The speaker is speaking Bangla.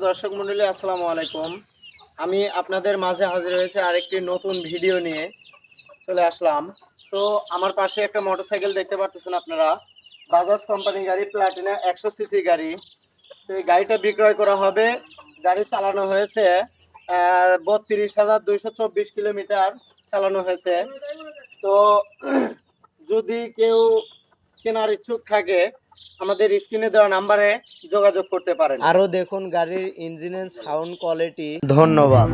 দর্শক মণ্ডলী, আসসালামু আলাইকুম। আমি আপনাদের মাঝে হাজির হয়েছে আরেকটি নতুন ভিডিও নিয়ে চলে আসলাম। তো আমার পাশে একটা মোটরসাইকেল দেখতে পাচ্ছেন আপনারা, বাজাজ কোম্পানি গাড়ি, প্লাটিনা 100 সিসি গাড়ি। তো এই গাড়িটা বিক্রয় করা হবে। গাড়ি চালানো হয়েছে 32,224 কিলোমিটার চালানো হয়েছে। তো যদি কেউ কেনার ইচ্ছুক থাকে আমাদের স্ক্রিনে দেওয়া নাম্বারে যোগাযোগ করতে পারেন। আরো দেখুন গাড়ির ইঞ্জিনের সাউন্ড কোয়ালিটি। ধন্যবাদ।